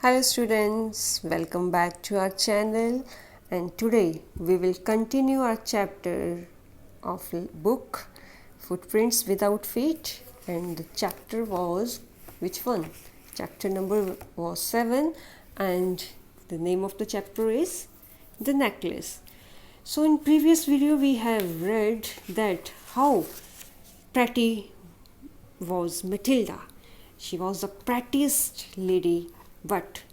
Hello students, welcome back to our channel, and today we will continue our chapter of book Footprints Without Feet, and the chapter was which one? Chapter number was 7, and the name of the chapter is The Necklace. So in previous video we have read that how pretty was Matilda. She was the prettiest lady, but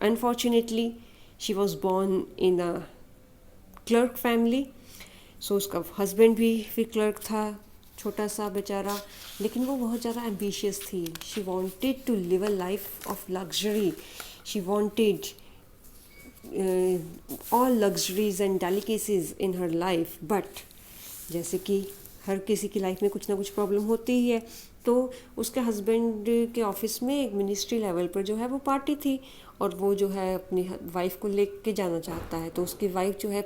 unfortunately she was born in a clerk family. सो उसका husband भी फिर clerk था, छोटा सा बेचारा, लेकिन वो बहुत ज़्यादा एम्बिशियस थी. She wanted to live a life of luxury. She wanted all luxuries and delicacies in her life, but जैसे कि हर किसी की लाइफ में कुछ ना कुछ प्रॉब्लम होती ही है, तो उसके हस्बैंड के ऑफिस में एक मिनिस्ट्री लेवल पर जो है वो पार्टी थी, और वो जो है अपनी वाइफ को लेके जाना चाहता है. तो उसकी वाइफ जो है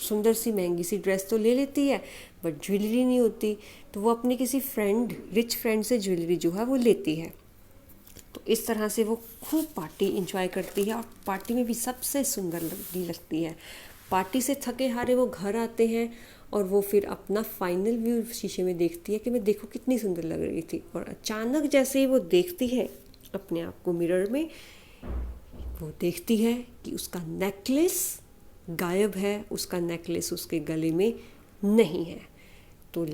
सुंदर सी महंगी सी ड्रेस तो ले लेती है, बट ज्वेलरी नहीं होती. तो वो अपनी किसी फ्रेंड, रिच फ्रेंड से ज्वेलरी जो है वो लेती है. तो इस तरह से वो खूब पार्टी इंजॉय करती है, और पार्टी में भी सबसे सुंदर लगती है. पार्टी से थके हारे वो घर आते हैं, और वो फिर अपना फाइनल व्यू शीशे में देखती है कि मैं देखो कितनी सुंदर लग रही थी. और अचानक जैसे ही वो देखती है अपने आप को मिरर में, वो देखती है कि उसका नेकलेस गायब है. उसका नेकलेस उसके गले में नहीं है. तो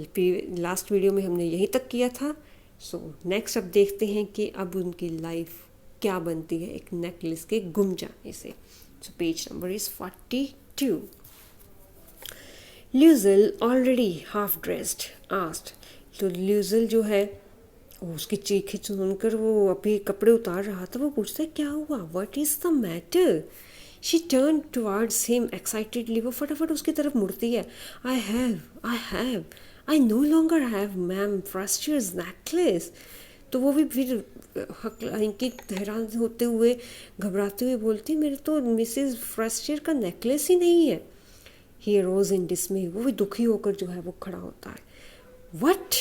लास्ट वीडियो में हमने यहीं तक किया था. सो नेक्स्ट अब देखते हैं कि अब उनकी लाइफ क्या बनती है एक नेकलेस के गुम जाने से. So page number is 42. ल्यूजल ऑलरेडी हाफ ड्रेस्ड आस्क्ड. तो ल्यूजल जो है उसकी चीखें सुनकर वो अभी कपड़े उतार रहा था. वो पूछता है क्या हुआ, what is the matter. She turn towards him excitedly. वो फटाफट उसकी तरफ मुड़ती है. I no longer have ma'am Forestier's necklace. तो वो भी फिर अंकित हैरान होते हुए, घबराते हुए बोलती, मेरे तो मिसेस फ्रस्टर का नेकलेस ही नहीं है. ही रोज इन डिसमे. वो भी दुखी होकर जो है वो खड़ा होता है. What,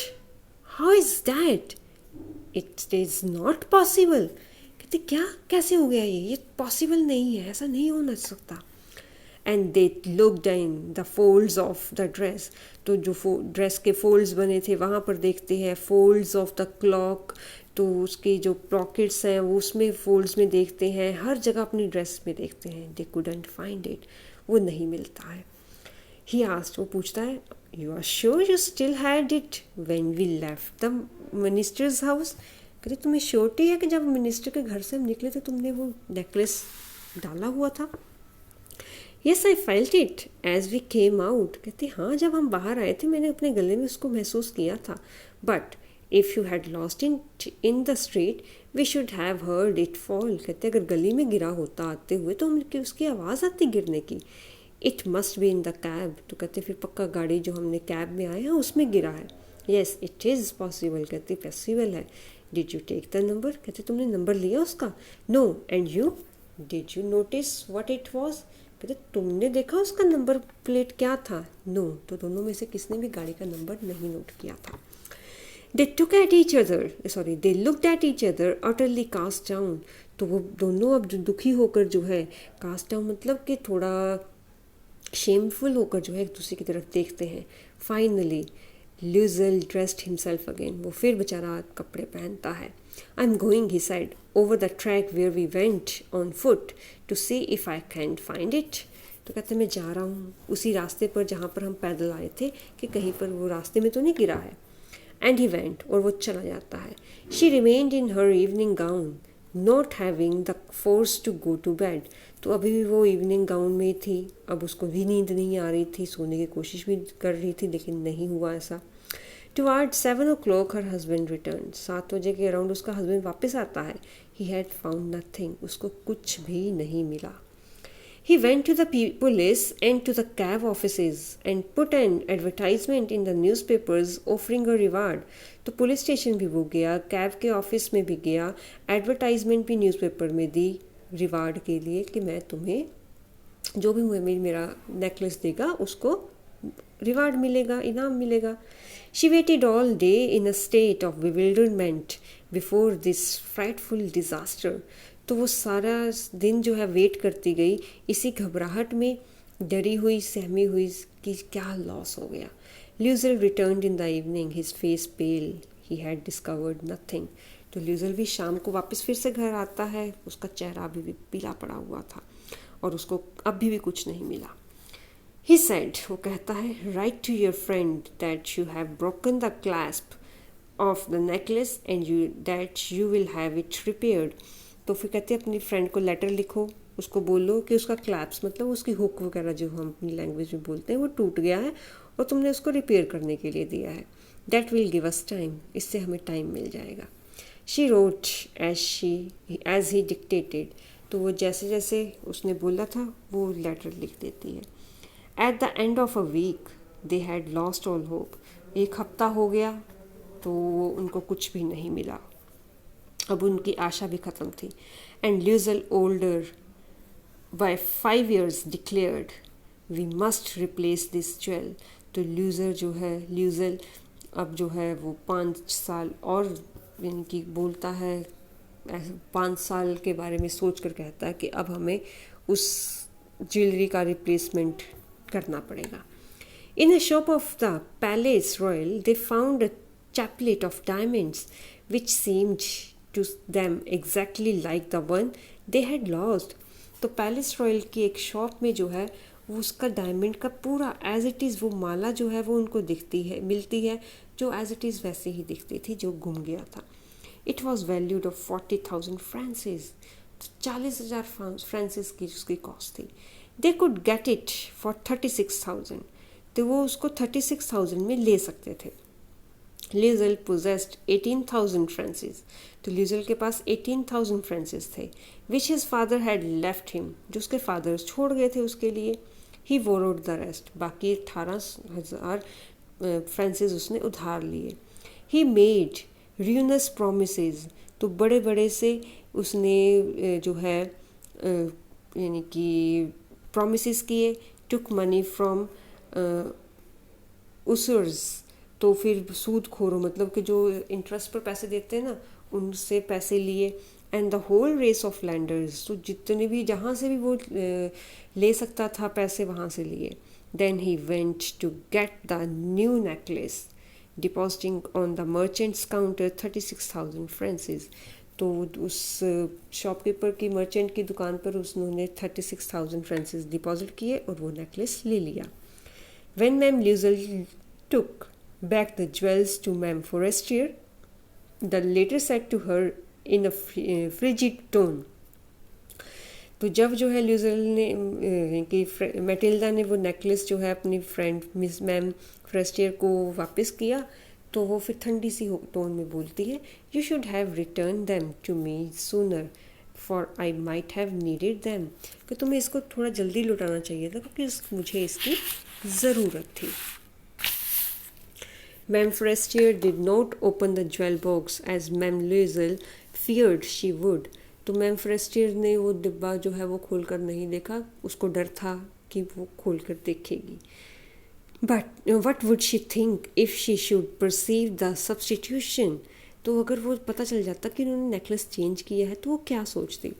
how is that, it is not possible. कहते क्या, कैसे हो गया ये पॉसिबल नहीं है, ऐसा नहीं होना सकता. And they looked in the folds of the dress. तो जो ड्रेस के फोल्ड्स बने थे वहाँ पर देखते हैं. फोल्ड्स ऑफ द क्लॉक, तो उसके जो पॉकेट्स हैं वो उसमें फोल्ड्स में देखते हैं. हर जगह अपनी ड्रेस में देखते हैं. They couldn't find it. वो नहीं मिलता है. ही आस्क्ड, वो पूछता है, you are sure you still had it when we left the minister's house. कहते तुम्हें श्योरिटी है कि जब मिनिस्टर के घर से हम निकले थे तुमने वो नेकलेस डाला हुआ था. Yes I felt it as we came out. कहते हाँ, जब हम बाहर आए थे मैंने अपने गले में उसको महसूस किया था. But if you had lost in the street we should have heard it fall. कहते अगर गली में गिरा होता आते हुए तो हम उसकी आवाज़ आती गिरने की. It must be in the cab. तो कहते फिर पक्का गाड़ी जो हमने कैब में आए हैं उसमें गिरा है. Yes it is possible. कहते पॉसिबल है. Did you take the number. कहते तुमने नंबर लिया उसका. No. And you, did you notice what it was. कहते तुमने देखा उसका नंबर प्लेट क्या था. नो. तो दोनों में से किसने भी गाड़ी का नंबर नहीं नोट किया था. They looked at each other utterly cast down. तो वो दोनों अब दुखी होकर जो है, कास्ट डाउन मतलब कि थोड़ा शेमफुल होकर जो है एक दूसरे की तरफ देखते हैं. Finally Loisel dressed himself again. वो फिर बेचारा कपड़े पहनता है. I am going, he said, over the track where we went on foot to see if I can find it. तो कहते मैं जा रहा हूँ उसी रास्ते पर जहाँ पर हम पैदल आए थे, कि कहीं पर वो रास्ते में तो नहीं गिरा है. एंड ही वेंट, और वो चला जाता है. She remained in her evening gown not having the force to go to bed. तो अभी भी वो इवनिंग गाउन में थी. अब उसको भी नींद नहीं आ रही थी, सोने की कोशिश भी कर रही थी, लेकिन नहीं हुआ ऐसा. Toward 7 o'clock her husband return. 7 बजे के अराउंड उसका हस्बैंड वापस आता है. He had found nothing. उसको कुछ भी नहीं मिला. He went to the police and to the cab offices and put an advertisement in the newspapers offering a reward. तो पुलिस स्टेशन भी वो गया, कैब के ऑफिस में भी गया, एडवर्टाइजमेंट भी न्यूज़पेपर में दी रिवार्ड के लिए कि मैं तुम्हें जो भी मुझे मेरा नेकलेस देगा उसको रिवार्ड मिलेगा, इनाम मिलेगा। She waited all day in a state of bewilderment before this frightful disaster. तो वो सारा दिन जो है वेट करती गई इसी घबराहट में, डरी हुई, सहमी हुई कि क्या लॉस हो गया। Loisel returned in the evening, his face pale, he had discovered nothing. तो ल्यूजल भी शाम को वापस फिर से घर आता है, उसका चेहरा अभी भी पीला पड़ा हुआ था और उसको अभी भी कुछ नहीं मिला। ही सेड, वो कहता है, write to your friend that you have broken the clasp of the necklace and you that you will have it repaired. तो फिर कहते हैं अपनी फ्रेंड को लेटर लिखो, उसको बोलो कि उसका क्लैप्स मतलब उसकी हुक वगैरह जो हम अपनी लैंग्वेज में बोलते हैं वो टूट गया है और तुमने उसको रिपेयर करने के लिए दिया है। That will give us time, इससे हमें टाइम मिल जाएगा। She wrote as he dictated. तो वो जैसे जैसे उसने बोला था वो लेटर लिख देती है। At the end of a week they had lost all hope. एक हफ्ता हो गया तो उनको कुछ भी नहीं मिला, अब उनकी आशा भी ख़त्म थी। And Loisel older by 5 years declared we must replace this jewel. तो ल्यूजल अब जो है वो 5 साल और इनकी बोलता है, 5 साल के बारे में सोच कर कहता है कि अब हमें उस ज्वेलरी का रिप्लेसमेंट करना पड़ेगा। In a shop of the Palace Royal, they found a chaplet of diamonds which seemed to them exactly like the one they had lost. तो पैलेस रॉयल की एक शॉप में जो है वो उसका डायमंड का पूरा एज इट इज़ वो माला जो है वो उनको मिलती है जो एज इट इज़ वैसे ही दिखती थी जो गुम गया था। It was valued of 40,000 Francis, 40,000 Francis की उसकी कॉस्ट थी। They could get it for 36,000, तो वो उसको 36,000 में ले सकते थे। ल्यूजल पोजेस्ड 18,000 फ्रांसिस, तो ल्यूजल के पास 18,000 फ्रांसिस थे, विच his father had left him, जो उसके फादर छोड़ गए थे उसके लिए। ही बोरोड द रेस्ट, बाकी 18,000 फ्रांसिस उसने उधार लिए। ही मेड र्यूनस प्रोमिसेस, तो बड़े बड़े से उसने जो है यानी कि प्रोमिसेस किए। टुक मनी फ्रॉम उसर्स, तो फिर सूद खोरो मतलब कि जो इंटरेस्ट पर पैसे देते हैं ना उनसे पैसे लिए। And the whole race of lenders, तो जितने भी जहाँ से भी वो ले सकता था पैसे वहाँ से लिए। Then he went to get the new necklace, depositing on the merchant's counter 36,000 francs. तो उस शॉपकीपर की मर्चेंट की दुकान पर उसने 36,000 फ्रांसिस डिपॉजिट किए और वो नेकलेस ले लिया। When Ma'am Liesel took back the jewels to Ma'am Forestier, the latter said to her in a frigid tone. तो जब जो है ल्यूजल ने कि मैटिल्डा ने वो नेकलेस जो है अपनी फ्रेंड मिस मैम फ्रेस्टियर को वापस किया तो वो फिर ठंडी सी टोन में बोलती है, you should have return them to me sooner for I might have needed them, कि तुम्हें इसको थोड़ा जल्दी लौटाना चाहिए था क्योंकि मुझे इसकी ज़रूरत थी। Ma'am Forestier did not open the jewel box as ma'am Loisel feared she would. तो मैम फ्रेस्टियर ने वो डिब्बा जो है वो खोल कर नहीं देखा, उसको डर था कि वो खोल कर देखेगी। But what would she think if she should perceive the substitution, तो अगर वो पता चल जाता कि उन्होंने नेकलेस चेंज किया है तो वो क्या सोचती।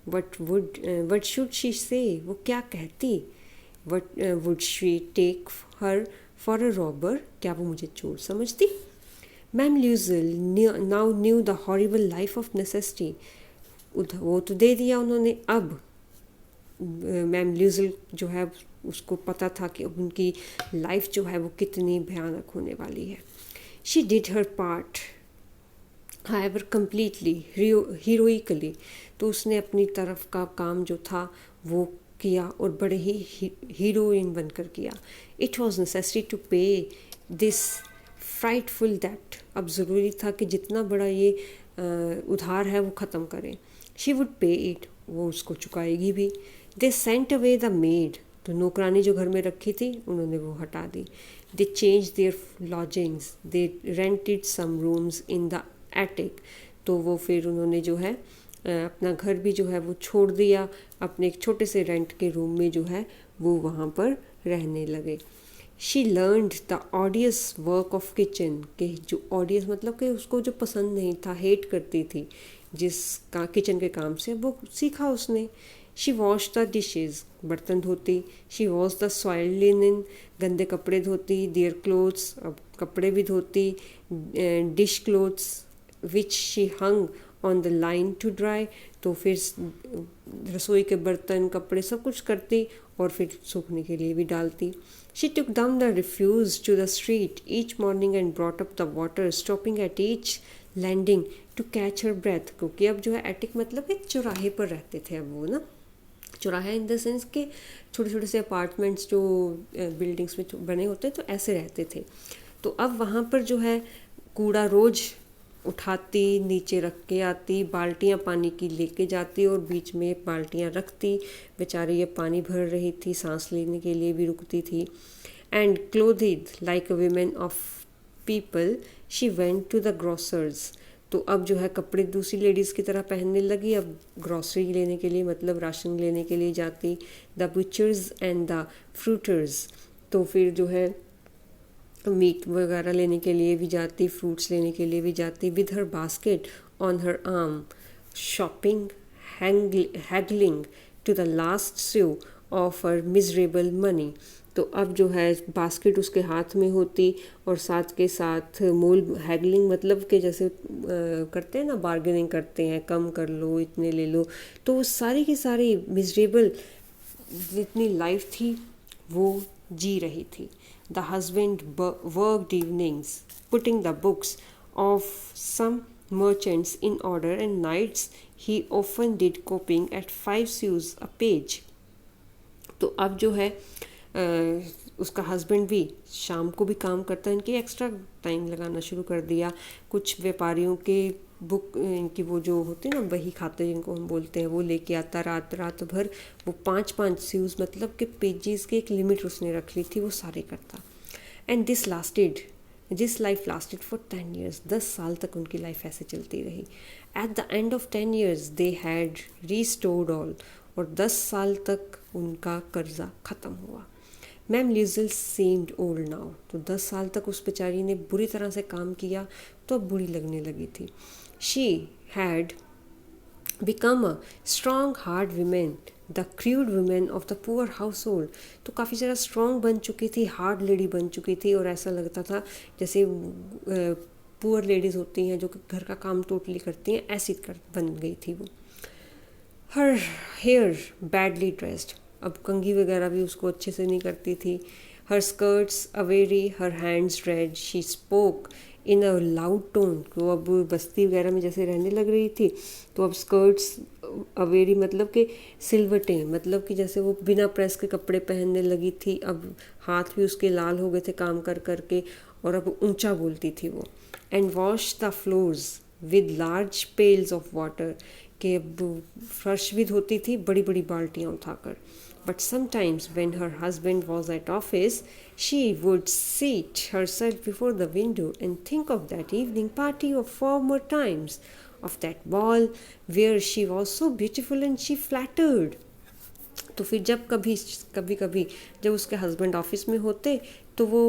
वट शुड शी से, वो क्या कहती। Would she take her for a robber, क्या वो मुझे चोर समझती। Ma'am Loisel now knew the horrible life of necessity, वो तो दे दिया उन्होंने। अब मैम ल्यूजल जो है उसको पता था कि अब उनकी लाइफ जो है वो कितनी भयानक होने वाली है। She did her part however completely heroically, तो उसने अपनी तरफ का काम जो था वो किया और बड़े ही हीरोइन बनकर किया। इट वॉज नेसेसरी टू पे दिस फ्राइटफुल डेप्ट, अब ज़रूरी था कि जितना बड़ा ये उधार है वो ख़त्म करें। शी वुड पे इट, वो उसको चुकाएगी भी। They sent away the made, तो नौकरानी जो घर में रखी थी उन्होंने वो हटा दी। They change their lodgings, they rented some rooms in the attic, तो वो फिर उन्होंने जो है अपना घर भी जो है वो छोड़ दिया, अपने एक छोटे से रेंट के रूम में जो है वो वहाँ पर रहने लगे। She learned the ऑडियस work of kitchen, के जो ऑडियस मतलब कि उसको जो पसंद नहीं था, हेट करती थी जिसका किचन के काम से, वो सीखा उसने. शी वॉश द डिशेज, बर्तन धोती. She wash the soil linen, गंदे कपड़े धोती. देयर क्लोथ्स, अब कपड़े भी धोती. Dish clothes which she hung on the line to dry, तो फिर रसोई के बर्तन कपड़े सब कुछ करती और फिर सूखने के लिए भी डालती. She took down the refuse to the street each morning and brought up the water, stopping at each landing to catch her breath. क्योंकि अब जो है एटिक मतलब एक चौराहे पर रहते थे अब वो ना, चौराहा इन द सेंस के छोटे छोटे से अपार्टमेंट्स जो बिल्डिंग्स में बने होते तो ऐसे रहते थे. तो अब वहाँ पर जो है कूड़ा रोज़ उठाती, नीचे रख के आती, बाल्टियाँ पानी की लेके जाती और बीच में बाल्टियाँ रखती. बेचारी ये पानी भर रही थी, सांस लेने के लिए भी रुकती थी. And clothed like a women of people she went to the grocers. तो अब जो है कपड़े दूसरी लेडीज़ की तरह पहनने लगी. अब ग्रॉसरी लेने के लिए मतलब राशन लेने के लिए जाती. द बुचर्स एंड द फ्रूटर्स, तो फिर जो है मीट वगैरह लेने के लिए भी जाती, फ्रूट्स लेने के लिए भी जाती. With her basket on her arm, shopping, haggling to the last sou of her miserable money. तो अब जो है बास्केट उसके हाथ में होती और साथ के साथ मोल, हैगलिंग मतलब कि जैसे करते हैं ना, बार्गेनिंग करते हैं, कम कर लो, इतने ले लो. तो वो सारी की सारी मिजरेबल जितनी लाइफ थी वो जी रही थी. The husband worked evenings, putting the books of some merchants in order, and nights he often did copying at 5 sous a page. तो अब जो है उसका हस्बैंड भी शाम को भी काम करता है, इनकी एक्स्ट्रा टाइम लगाना शुरू कर दिया. कुछ व्यापारियों के बुक, इनकी वो जो होते हैं ना बही खाते जिनको हम बोलते हैं, वो लेके आता रात भर. वो 5 स्यूज मतलब कि पेजेस की एक लिमिट उसने रख ली थी, वो सारे करता. And this life lasted for 10 years. 10 साल तक उनकी लाइफ ऐसे चलती रही. At the end of 10 years they had restored all, और 10 साल तक उनका कर्जा ख़त्म हुआ. Ma'am Loisel seemed old now. तो 10 साल तक उस बेचारी ने बुरी तरह से काम किया तो अब बुरी लगने लगी थी. She had become a strong hard women, the crude women of the poor house hold. तो काफ़ी ज़्यादा स्ट्रॉन्ग बन चुकी थी, हार्ड लेडी बन चुकी थी, और ऐसा लगता था जैसे पुअर लेडीज़ होती हैं जो कि घर का काम टोटली करती हैं, ऐसी बन गई थी वो. हर हेयर बैडली ड्रेस्ड, अब कंघी वगैरह भी उसको अच्छे से नहीं करती थी. Her skirts awry, her hands red. She spoke in a loud tone. तो अब बस्ती वगैरह में जैसे रहने लग रही थी तो अब स्कर्ट्स अवेरी मतलब कि सिलवटें, मतलब कि जैसे वो बिना प्रेस के कपड़े पहनने लगी थी. अब हाथ भी उसके लाल हो गए थे काम कर कर के, और अब ऊंचा बोलती थी वो. And wash the floors with large pails of water, के अब फर्श भी धोती थी बड़ी बड़ी बाल्टियाँ उठाकर. But sometimes when her husband was at office, she would seat herself before the window and think of that evening party of former times, of that ball where she was so beautiful and she flattered. तो फिर जब कभी जब उसके husband office में होते तो वो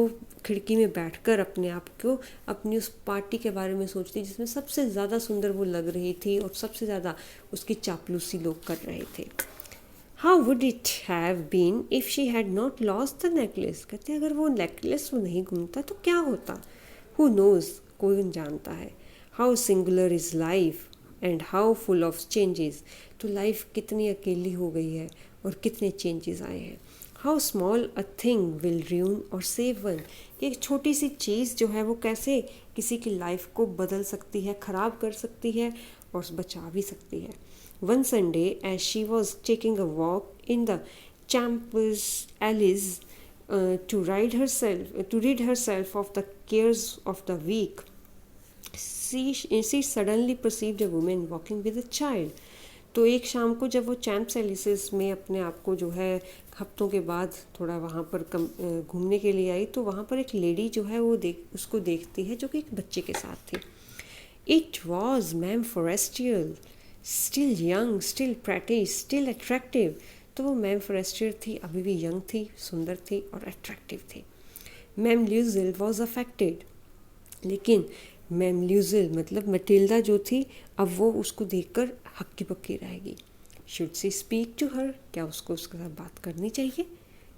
खिड़की में बैठकर अपने आप को अपनी उस पार्टी के बारे में सोचती जिसमें सबसे ज़्यादा सुंदर वो लग रही थी और सबसे ज़्यादा उसकी चापलूसी लोग कर रहे थे. How would it have been if she had not lost the necklace? कहते अगर वो नेकलेस वो नहीं घूमता तो क्या होता. Who knows? कोई जानता है. How singular is life and how full of changes. तो लाइफ कितनी अकेली हो गई है और कितने चेंजेस आए हैं. How small a thing will ruin or save one. एक छोटी सी चीज़ जो है वो कैसे किसी की लाइफ को बदल सकती है, ख़राब कर सकती है और बचा भी सकती है. One Sunday, as she was taking a walk in the Champs Elysees to rid herself of the cares of the week, she suddenly perceived a woman walking with a child. तो एक शाम को जब वो चैम्प्स एलिसिस में अपने आप को जो है हफ्तों के बाद थोड़ा वहाँ पर घूमने के लिए आई तो वहाँ पर एक लेडी जो है वो उसको देखती है जो कि एक बच्चे के साथ थी. It was ma'am Forestier, still young, still pretty, still attractive. तो वो मैम फॉरेस्टियर थी, अभी भी यंग थी, सुंदर थी और अट्रैक्टिव थी. मैम ल्यूजिल वॉज अफेक्टेड, लेकिन मैम ल्यूजिल मतलब मटिल्डा जो थी अब वो उसको देखकर हक्की पक्की रहेगी. Should she speak to her, क्या उसको उसके साथ बात करनी चाहिए?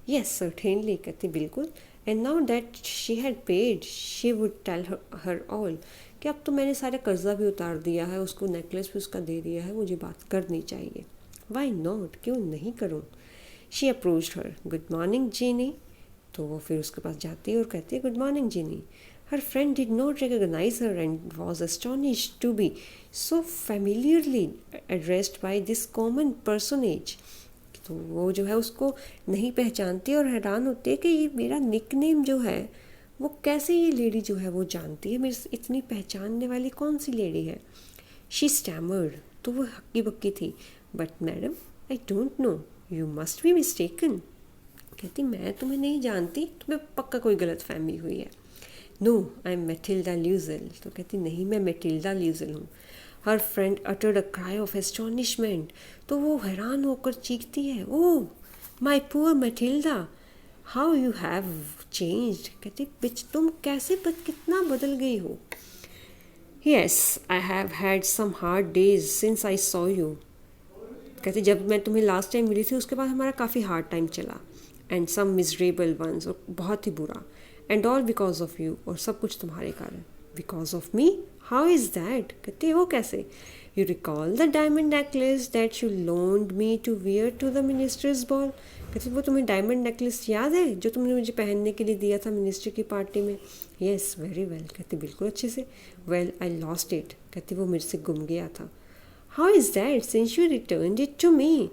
येस सर्टेनली, कहती बिल्कुल. And now that she had paid she would tell her all, कि अब तो मैंने सारा कर्जा भी उतार दिया है, उसको नेकलेस भी उसका दे दिया है, मुझे बात करनी चाहिए. वाई नॉट, क्यों नहीं करूँ. She approached her. Good morning Jeanne. तो वो फिर उसके पास जाती है और कहती है good morning Jeanne. Her friend did not recognise her and was astonished to be so familiarly addressed by this common personage. तो वो जो है उसको नहीं पहचानती और हैरान होती है कि ये मेरा निकनेम जो है वो कैसे ये लेडी जो है वो जानती है, मेरे से इतनी पहचानने वाली कौन सी लेडी है. शी स्टैमर्ड, तो वो हक्की बक्की थी. But madam I don't know, you must be mistaken. कहती मैं तुम्हें नहीं जानती, तुम्हें पक्का कोई गलत फहमी हुई है. No I am Matilda Loisel. तो कहती नहीं मैं मैटिल्डा ल्यूजिल हूँ. Her friend uttered a cry of astonishment. तो वो हैरान होकर चीखती है, oh my poor Matilda, how you have changed. कहती बिच तुम कैसे कितना बदल गई हो. Yes I have had some hard days since I saw you. कहती जब मैं तुम्हें लास्ट टाइम मिली थी उसके बाद हमारा काफ़ी हार्ड टाइम चला. एंड सम मिजरेबल वंस, और बहुत ही बुरा. And all because of you, और सब कुछ तुम्हारे कारण. Because of me, how is that. कहती वो कैसे. You recall the diamond necklace that you loaned me to wear to the minister's ball. कहती वो तुम्हें डायमंड नेकलेस याद है जो तुमने मुझे पहनने के लिए दिया था मिनिस्टर की पार्टी में. Yes very well. कहती बिल्कुल अच्छे से. Well I lost it. कहती वो मेरे से गुम गया था. How is that since you return it to me.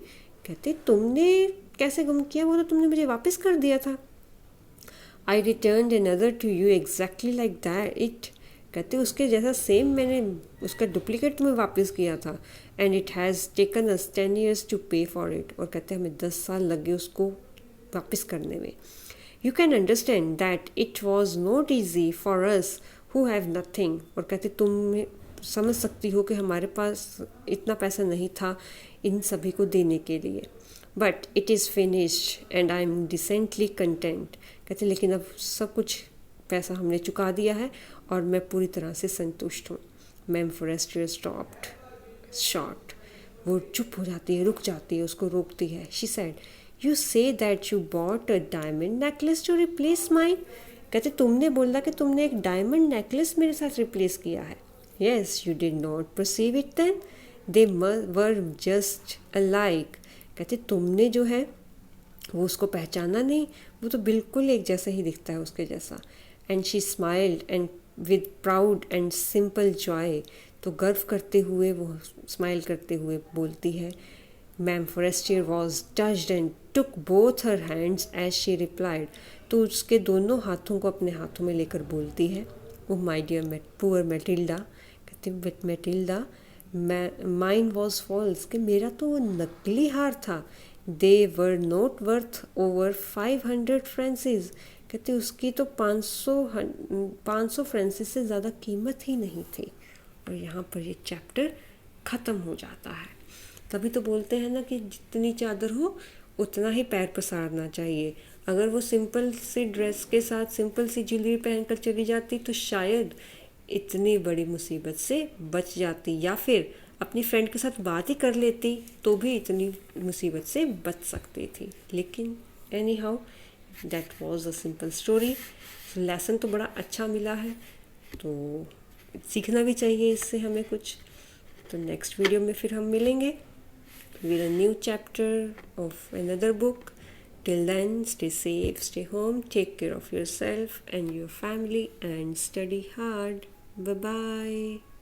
कहते तुमने कैसे गुम किया, वो तो तुमने मुझे वापस कर दिया था. I return another to you exactly like that it. कहते उसके जैसा सेम मैंने उसका डुप्लीकेट तुम्हें वापस किया था. And it has taken us 10 years to pay for it. और कहते हमें 10 साल लगे उसको वापस करने में. You can understand that it was not easy for us who have nothing. और कहते तुम समझ सकती हो कि हमारे पास इतना पैसा नहीं था इन सभी को देने के लिए. But it is finished and I am decently content. कहते लेकिन अब सब कुछ पैसा हमने चुका दिया है और मैं पूरी तरह से संतुष्ट हूँ. Ma'am Forestier stopped short. वो चुप हो जाती है, रुक जाती है, उसको रोकती है. She said you say that you bought a diamond necklace to replace mine. कहते तुमने बोला कि तुमने एक डायमंड नेकलेस मेरे साथ रिप्लेस किया है. Yes you did not perceive it then, they were just alike. कहते तुमने जो है वो उसको पहचाना नहीं, वो तो बिल्कुल एक जैसा ही दिखता है उसके जैसा. And she smiled and with proud and simple Joy. तो गर्व करते हुए वो स्माइल करते हुए बोलती है. Ma'am Forestier was touched and took both her hands as she replied. तो उसके दोनों हाथों को अपने हाथों में लेकर बोलती है, oh my dear poor Matilda. कहती but Matilda mine was false, कि मेरा तो वो नकली हार था. They were not worth over 500 francs. कहते उसकी तो 500 फ्रेंसिस से ज़्यादा कीमत ही नहीं थी. और यहाँ पर ये चैप्टर ख़त्म हो जाता है. तभी तो बोलते हैं ना कि जितनी चादर हो उतना ही पैर पसारना चाहिए. अगर वो सिंपल सी ड्रेस के साथ सिंपल सी ज्वेलरी पहनकर चली जाती तो शायद इतनी बड़ी मुसीबत से बच जाती, या फिर अपनी फ्रेंड के साथ बात ही कर लेती तो भी इतनी मुसीबत से बच सकती थी. लेकिन any how that was a simple story. Lesson तो बड़ा अच्छा मिला है, तो सीखना भी चाहिए इससे हमें कुछ. तो नेक्स्ट वीडियो में फिर हम मिलेंगे with a new chapter of another book. Till then, stay safe, stay home, take care of yourself and your family, and study hard. Bye bye.